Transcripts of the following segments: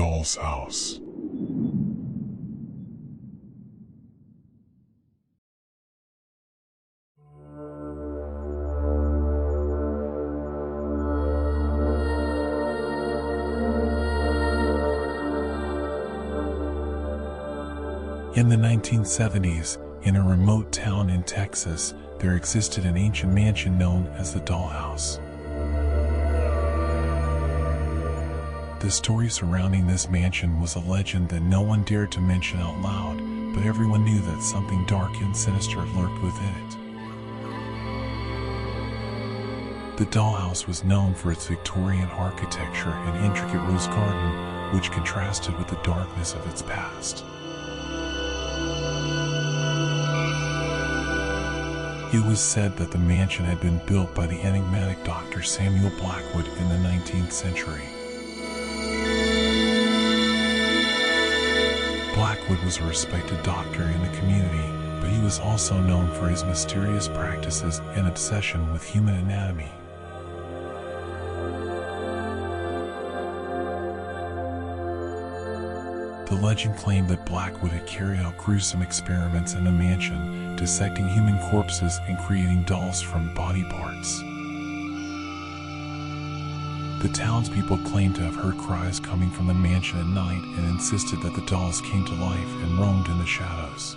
Doll's house. In the 1970s, in a remote town in Texas, there existed an ancient mansion known as the Dollhouse. The story surrounding this mansion was a legend that no one dared to mention out loud, but everyone knew that something dark and sinister lurked within it. The Dollhouse was known for its Victorian architecture and intricate rose garden, which contrasted with the darkness of its past. It was said that the mansion had been built by the enigmatic Dr. Samuel Blackwood in the 19th century. Blackwood was a respected doctor in the community, but he was also known for his mysterious practices and obsession with human anatomy. The legend claimed that Blackwood had carried out gruesome experiments in the mansion, dissecting human corpses and creating dolls from body parts. The townspeople claimed to have heard cries coming from the mansion at night and insisted that the dolls came to life and roamed in the shadows.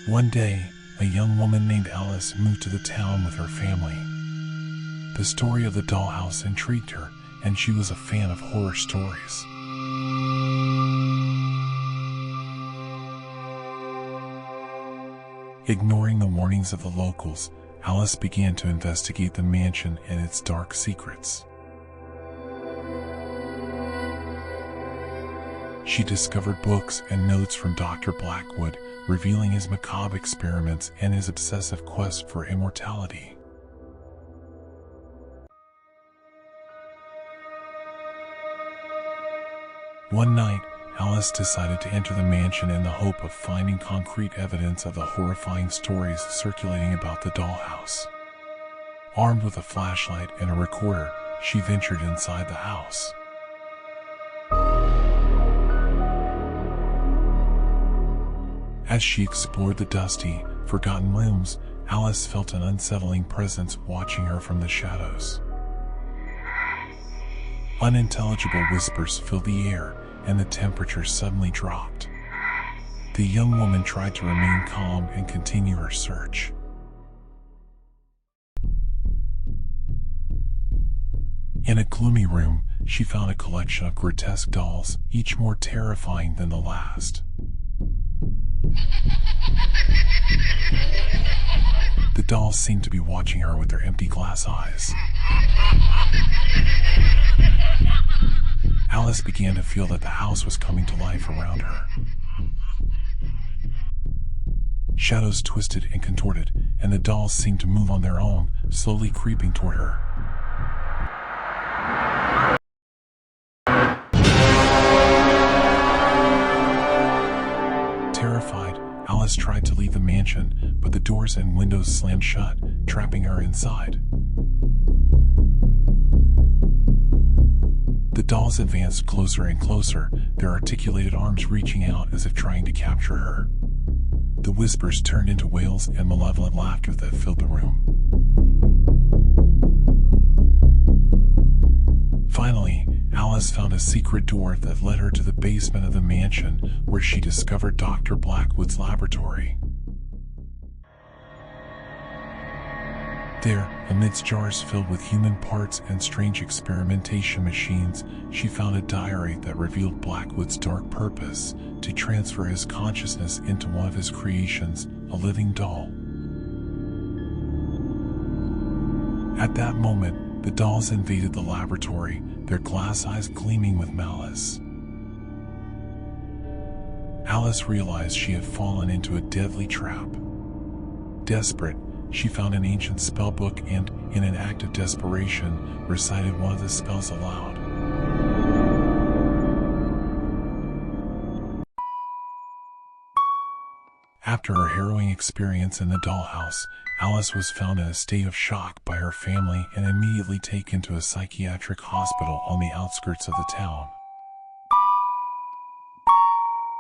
One day, a young woman named Alice moved to the town with her family. The story of the Dollhouse intrigued her, and she was a fan of horror stories. Ignoring the warnings of the locals, Alice began to investigate the mansion and its dark secrets. She discovered books and notes from Dr. Blackwood, revealing his macabre experiments and his obsessive quest for immortality. One night, Alice decided to enter the mansion in the hope of finding concrete evidence of the horrifying stories circulating about the Dollhouse. Armed with a flashlight and a recorder, she ventured inside the house. As she explored the dusty, forgotten rooms, Alice felt an unsettling presence watching her from the shadows. Unintelligible whispers filled the air, and the temperature suddenly dropped. The young woman tried to remain calm and continue her search. In a gloomy room, she found a collection of grotesque dolls, each more terrifying than the last. The dolls seemed to be watching her with their empty glass eyes. Alice began to feel that the house was coming to life around her. Shadows twisted and contorted, and the dolls seemed to move on their own, slowly creeping toward her. Terrified, Alice tried to leave the mansion, but the doors and windows slammed shut, trapping her inside. The dolls advanced closer and closer, their articulated arms reaching out as if trying to capture her. The whispers turned into wails and malevolent laughter that filled the room. Finally, Alice found a secret door that led her to the basement of the mansion, where she discovered Dr. Blackwood's laboratory. There, amidst jars filled with human parts and strange experimentation machines, she found a diary that revealed Blackwood's dark purpose: to transfer his consciousness into one of his creations, a living doll. At that moment, the dolls invaded the laboratory, their glass eyes gleaming with malice. Alice realized she had fallen into a deadly trap. Desperate, she found an ancient spellbook and, in an act of desperation, recited one of the spells aloud. After her harrowing experience in the dollhouse, Alice was found in a state of shock by her family and immediately taken to a psychiatric hospital on the outskirts of the town.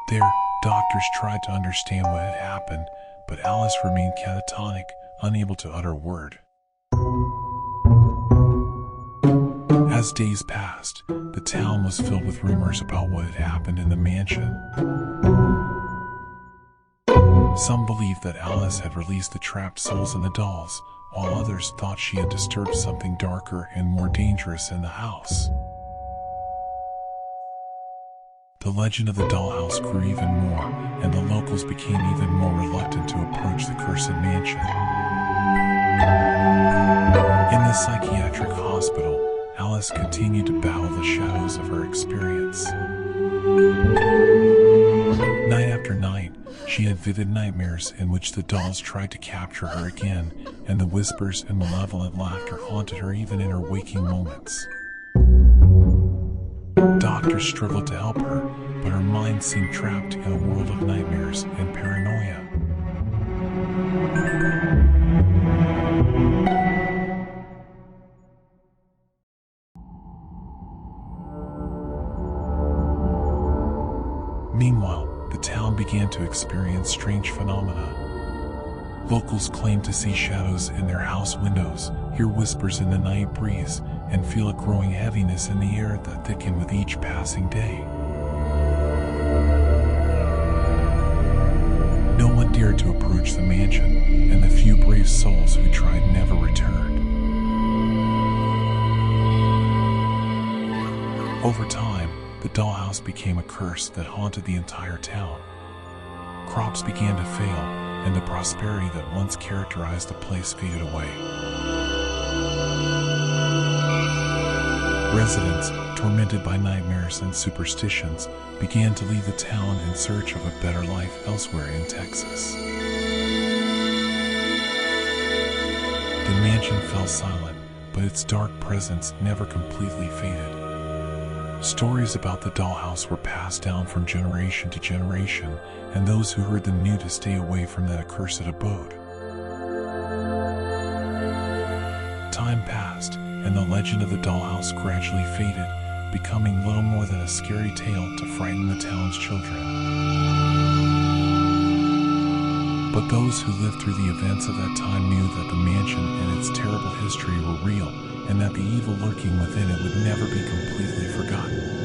There, doctors tried to understand what had happened, but Alice remained catatonic, unable to utter a word. As days passed, the town was filled with rumors about what had happened in the mansion. Some believed that Alice had released the trapped souls in the dolls, while others thought she had disturbed something darker and more dangerous in the house. The legend of the dollhouse grew even more, and the locals became even more reluctant to approach the cursed mansion. In the psychiatric hospital, Alice continued to battle the shadows of her experience. Night after night, she had vivid nightmares in which the dolls tried to capture her again, and the whispers and malevolent laughter haunted her even in her waking moments. Doctors struggled to help her, but her mind seemed trapped in a world of nightmares and paranoia. Meanwhile, the town began to experience strange phenomena. Locals claimed to see shadows in their house windows, hear whispers in the night breeze, and feel a growing heaviness in the air that thickened with each passing day. No one dared to approach the mansion, and the few brave souls who tried never returned. Over time, the dollhouse became a curse that haunted the entire town. Crops began to fail, and the prosperity that once characterized the place faded away. Residents, tormented by nightmares and superstitions, began to leave the town in search of a better life elsewhere in Texas. The mansion fell silent, but its dark presence never completely faded. Stories about the dollhouse were passed down from generation to generation, and those who heard them knew to stay away from that accursed abode. Time passed, and the legend of the dollhouse gradually faded, becoming little more than a scary tale to frighten the town's children. But those who lived through the events of that time knew that the mansion and its terrible history were real, and that the evil lurking within it would never be completely forgotten.